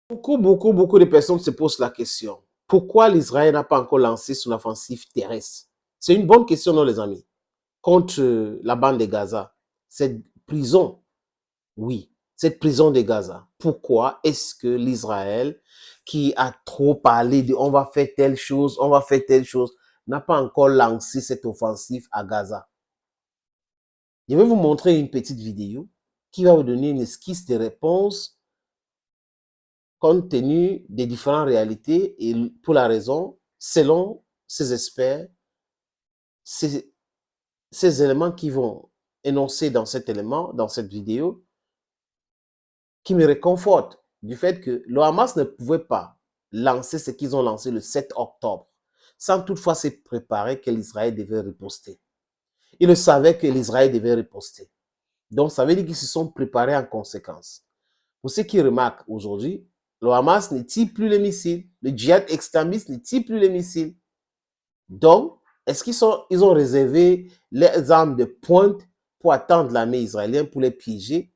Beaucoup de personnes se posent la question. Pourquoi l'Israël n'a pas encore lancé son offensive terrestre? C'est une bonne question, non, les amis? Contre la bande de Gaza. Cette prison, oui, cette prison de Gaza. Pourquoi est-ce que l'Israël, qui a trop parlé de on va faire telle chose, on va faire telle chose, n'a pas encore lancé cette offensive à Gaza? Je vais vous montrer une petite vidéo qui va vous donner une esquisse de réponse compte tenu des différentes réalités et pour la raison, selon ces experts, ces, ces éléments qui vont énoncer dans cet élément, dans cette vidéo, qui me réconfortent du fait que le Hamas ne pouvait pas lancer ce qu'ils ont lancé le 7 octobre, sans toutefois se préparer que l'Israël devait riposter. Ils le savaient que l'Israël devait riposter. Donc, ça veut dire qu'ils se sont préparés en conséquence. Pour ceux qui remarquent aujourd'hui, le Hamas ne tire plus les missiles. Le djihad extrémiste ne tire plus les missiles. Donc, est-ce qu'ils ont réservé les armes de pointe pour attendre l'armée israélienne pour les piéger?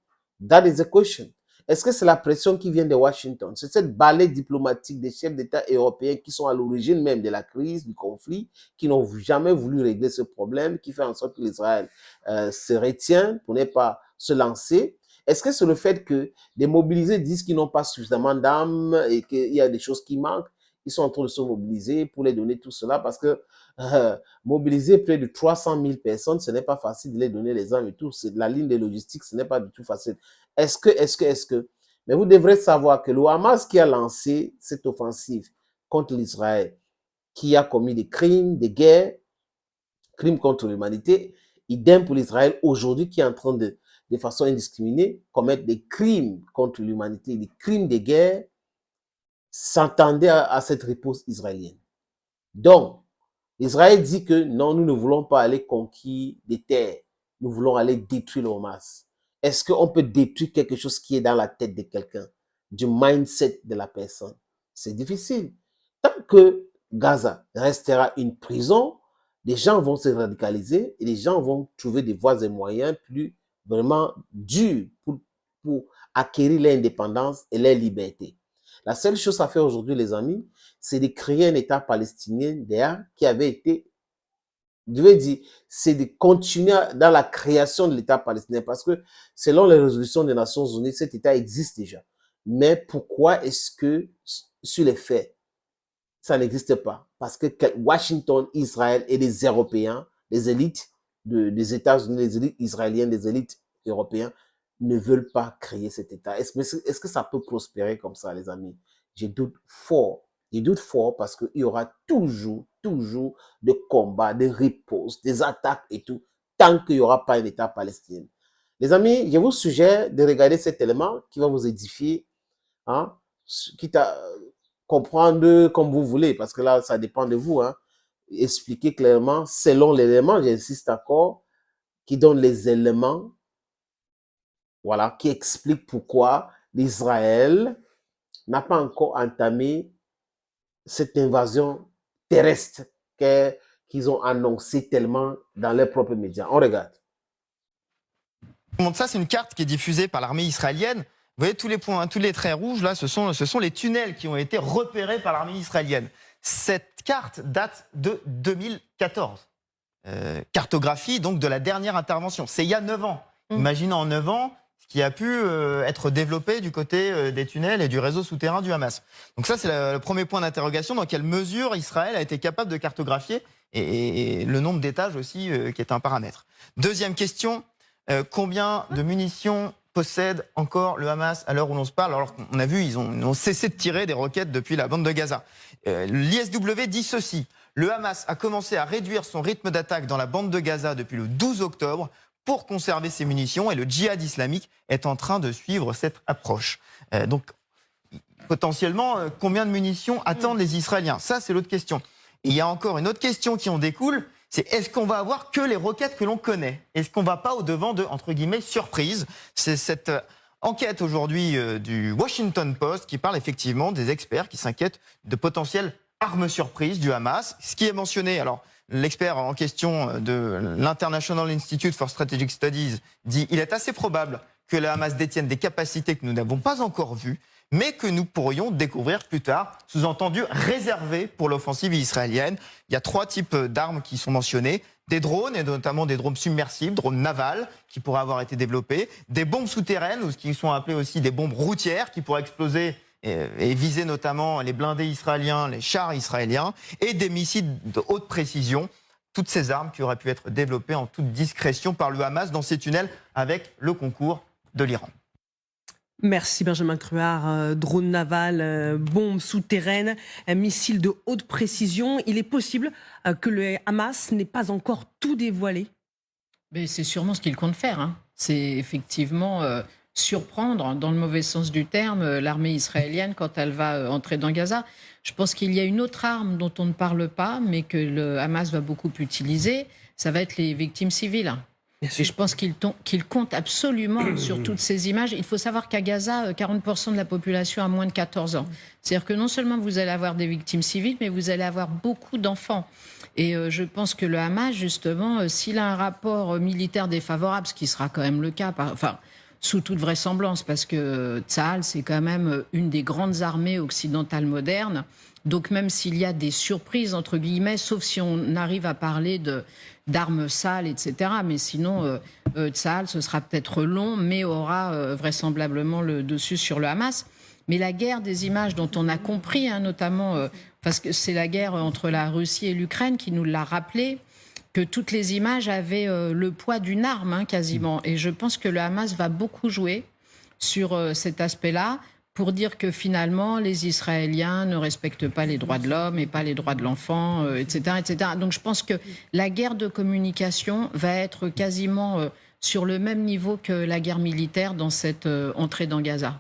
That is the question. Est-ce que c'est la pression qui vient de Washington? C'est cette balai diplomatique des chefs d'État européens qui sont à l'origine même de la crise, du conflit, qui n'ont jamais voulu régler ce problème, qui fait en sorte que l'Israël se retient pour ne pas se lancer? Est-ce que c'est le fait que les mobilisés disent qu'ils n'ont pas suffisamment d'armes et qu'il y a des choses qui manquent? Ils sont en train de se mobiliser pour les donner tout cela parce que mobiliser près de 300 000 personnes, ce n'est pas facile de les donner les armes et tout. C'est la ligne de logistique, ce n'est pas du tout facile. Est-ce que, mais vous devrez savoir que le Hamas qui a lancé cette offensive contre l'Israël, qui a commis des crimes de guerre, crimes contre l'humanité, idem pour l'Israël aujourd'hui qui est en train de façon indiscriminée, commettre des crimes contre l'humanité, des crimes de guerre, s'attendait à cette réponse israélienne. Donc, Israël dit que non, nous ne voulons pas aller conquérir des terres. Nous voulons aller détruire le Hamas. Est-ce qu'on peut détruire quelque chose qui est dans la tête de quelqu'un, du mindset de la personne? C'est difficile. Tant que Gaza restera une prison, les gens vont se radicaliser et les gens vont trouver des voies et moyens plus vraiment durs pour acquérir l'indépendance et la liberté. La seule chose à faire aujourd'hui, les amis, c'est de créer un État palestinien d'ailleurs qui avait été, je vais dire, c'est de continuer dans la création de l'État palestinien parce que selon les résolutions des Nations Unies, cet État existe déjà. Mais pourquoi est-ce que sur les faits, ça n'existe pas? Parce que Washington, Israël et les Européens, les élites des États-Unis, les élites israéliennes, les élites européennes, ne veulent pas créer cet État. Est-ce que ça peut prospérer comme ça, les amis? Je doute fort. Je doute fort parce qu'il y aura toujours des combats, des ripostes, des attaques et tout, tant qu'il n'y aura pas un État palestinien. Les amis, je vous suggère de regarder cet élément qui va vous édifier, hein, quitte à comprendre comme vous voulez, parce que là, ça dépend de vous, hein. Expliquer clairement, selon l'élément, j'insiste encore, qui donne les éléments, voilà, qui explique pourquoi l'Israël n'a pas encore entamé cette invasion terrestre qu'ils ont annoncé tellement dans leurs propres médias. On regarde. Ça, c'est une carte qui est diffusée par l'armée israélienne. Vous voyez tous les points, tous les traits rouges, là, ce sont les tunnels qui ont été repérés par l'armée israélienne. Cette carte date de 2014. Cartographie donc de la dernière intervention. C'est il y a 9 ans. Imaginez en 9 ans ce qui a pu être développé du côté des tunnels et du réseau souterrain du Hamas. Donc ça, c'est le premier point d'interrogation. Dans quelle mesure Israël a été capable de cartographier et le nombre d'étages aussi qui est un paramètre. Deuxième question, combien de munitions possède encore le Hamas à l'heure où l'on se parle, alors qu'on a vu, ils ont cessé de tirer des roquettes depuis la bande de Gaza. L'ISW dit ceci: le Hamas a commencé à réduire son rythme d'attaque dans la bande de Gaza depuis le 12 octobre pour conserver ses munitions et le djihad islamique est en train de suivre cette approche. Donc, potentiellement, combien de munitions attendent les Israéliens? Ça, c'est l'autre question. Et il y a encore une autre question qui en découle, c'est est-ce qu'on va avoir que les roquettes que l'on connaît? Est-ce qu'on va pas au-devant de, entre guillemets, surprise? C'est cette enquête aujourd'hui du Washington Post qui parle effectivement des experts qui s'inquiètent de potentielles armes surprises du Hamas. Ce qui est mentionné, alors l'expert en question de l'International Institute for Strategic Studies dit il est assez probable que le Hamas détienne des capacités que nous n'avons pas encore vues, mais que nous pourrions découvrir plus tard, sous-entendu réservés pour l'offensive israélienne. Il y a 3 types d'armes qui sont mentionnées. Des drones, et notamment des drones submersibles, drones navals, qui pourraient avoir été développés, des bombes souterraines, ou ce qui sont appelées aussi des bombes routières, qui pourraient exploser et viser notamment les blindés israéliens, les chars israéliens, et des missiles de haute précision. Toutes ces armes qui auraient pu être développées en toute discrétion par le Hamas dans ces tunnels avec le concours de l'Iran. Merci Benjamin Cruard. Drone naval, bombes souterraines, missiles de haute précision. Il est possible que le Hamas n'ait pas encore tout dévoilé? Mais c'est sûrement ce qu'il compte faire, hein. C'est effectivement surprendre, dans le mauvais sens du terme, l'armée israélienne quand elle va entrer dans Gaza. Je pense qu'il y a une autre arme dont on ne parle pas, mais que le Hamas va beaucoup utiliser. Ça va être les victimes civiles. Et je pense qu'il compte absolument sur toutes ces images. Il faut savoir qu'à Gaza, 40% de la population a moins de 14 ans. C'est-à-dire que non seulement vous allez avoir des victimes civiles, mais vous allez avoir beaucoup d'enfants. Et je pense que le Hamas, justement, s'il a un rapport militaire défavorable, ce qui sera quand même le cas, sous toute vraisemblance, parce que Tsahal, c'est quand même une des grandes armées occidentales modernes. Donc même s'il y a des surprises, entre guillemets, sauf si on arrive à parler d'armes sales, etc. Mais sinon, Tsahal, ce sera peut-être long, mais aura vraisemblablement le dessus sur le Hamas. Mais la guerre des images dont on a compris, hein, notamment, parce que c'est la guerre entre la Russie et l'Ukraine qui nous l'a rappelé, que toutes les images avaient le poids d'une arme, hein, quasiment. Et je pense que le Hamas va beaucoup jouer sur cet aspect-là pour dire que finalement, les Israéliens ne respectent pas les droits de l'homme et pas les droits de l'enfant, etc., etc. Donc je pense que la guerre de communication va être quasiment sur le même niveau que la guerre militaire dans cette entrée dans Gaza.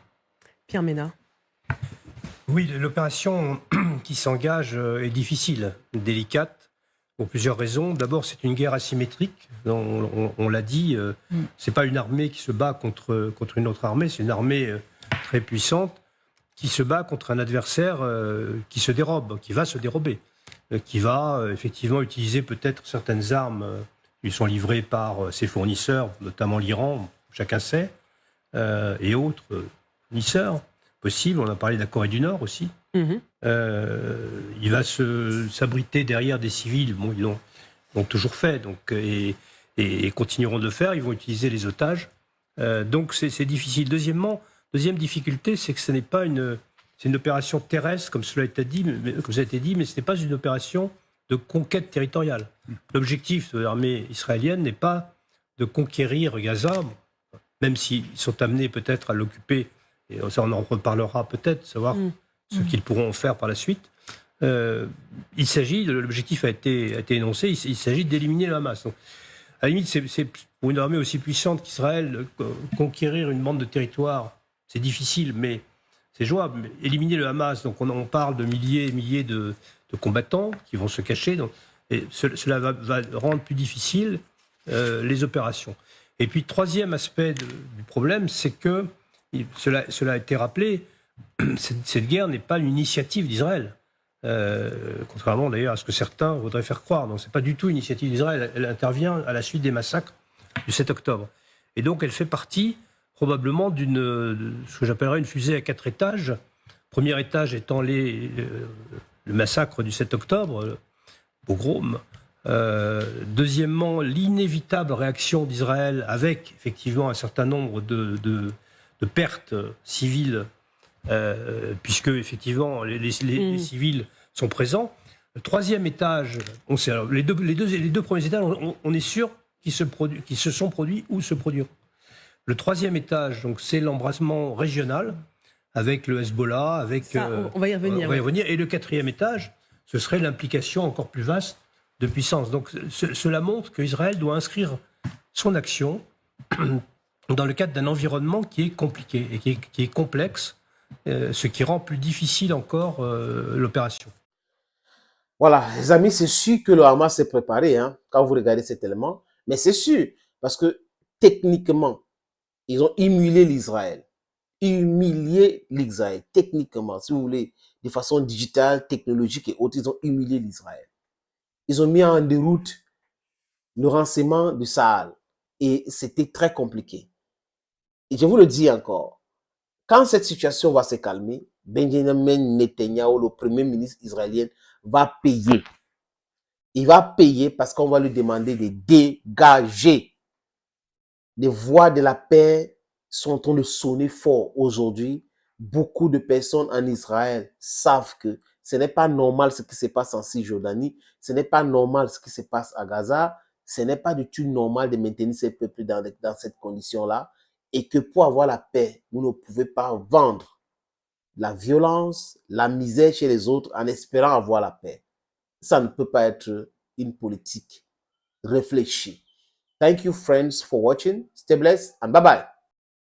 Pierre Ménard. Oui, l'opération qui s'engage est difficile, délicate, pour plusieurs raisons. D'abord, c'est une guerre asymétrique. On l'a dit, c'est pas une armée qui se bat contre une autre armée, c'est une armée très puissante qui se bat contre un adversaire qui se dérobe, qui va se dérober, qui va effectivement utiliser peut-être certaines armes qui lui sont livrées par ses fournisseurs, notamment l'Iran, chacun sait, et autres fournisseurs possibles. On a parlé de la Corée du Nord aussi. Il va s'abriter derrière des civils. Bon, ils l'ont toujours fait, donc, et continueront de le faire. Ils vont utiliser les otages. Donc c'est difficile. Deuxième difficulté, c'est que ce n'est pas c'est une opération terrestre, comme cela a été dit, mais ce n'est pas une opération de conquête territoriale. L'objectif de l'armée israélienne n'est pas de conquérir Gaza, même s'ils sont amenés peut-être à l'occuper, et ça on en reparlera peut-être, savoir ce qu'ils pourront en faire par la suite. L'objectif a été énoncé, il s'agit d'éliminer le Hamas. Donc, à la limite, c'est pour une armée aussi puissante qu'Israël, conquérir une bande de territoire, c'est difficile, mais c'est jouable. Mais éliminer le Hamas, donc on parle de milliers et milliers de combattants qui vont se cacher, donc, et cela va rendre plus difficile les opérations. Et puis, troisième aspect du problème, c'est que, cela a été rappelé, cette guerre n'est pas une initiative d'Israël. Contrairement d'ailleurs à ce que certains voudraient faire croire. Donc, ce n'est pas du tout une initiative d'Israël. Elle intervient à la suite des massacres du 7 octobre. Et donc, elle fait partie probablement ce que j'appellerais une fusée à 4 étages. Premier étage étant le massacre du 7 octobre, le pogrom. Deuxièmement, l'inévitable réaction d'Israël avec effectivement un certain nombre de pertes civiles, puisque effectivement les civils sont présents. Le troisième étage, on sait, alors, les deux premiers étages, on est sûr qu'ils se sont produits ou se produiront. Le troisième étage, donc c'est l'embrasement régional avec le Hezbollah, avec ça, on va y revenir. On va y revenir. Et le quatrième étage, ce serait l'implication encore plus vaste de puissance. Donc cela montre qu'Israël doit inscrire son action dans le cadre d'un environnement qui est compliqué et qui est complexe, ce qui rend plus difficile encore l'opération. Voilà, les amis, c'est sûr que le Hamas s'est préparé quand vous regardez cet élément, mais c'est sûr, parce que techniquement, ils ont humilié l'Israël. Techniquement, si vous voulez, de façon digitale, technologique et autres, ils ont humilié l'Israël. Ils ont mis en déroute le renseignement de Tsahal et c'était très compliqué. Et je vous le dis encore, Quand cette situation va se calmer, Benjamin Netanyahu, le premier ministre israélien, va payer. Il va payer parce qu'on va lui demander de dégager. Les voix de la paix sont en train de sonner fort aujourd'hui. Beaucoup de personnes en Israël savent que ce n'est pas normal ce qui se passe en Cisjordanie, ce n'est pas normal ce qui se passe à Gaza, ce n'est pas du tout normal de maintenir ces peuples dans cette condition-là, et que pour avoir la paix, vous ne pouvez pas vendre la violence, la misère chez les autres en espérant avoir la paix. Ça ne peut pas être une politique réfléchie. Thank you, friends, for watching. Stay blessed and bye-bye.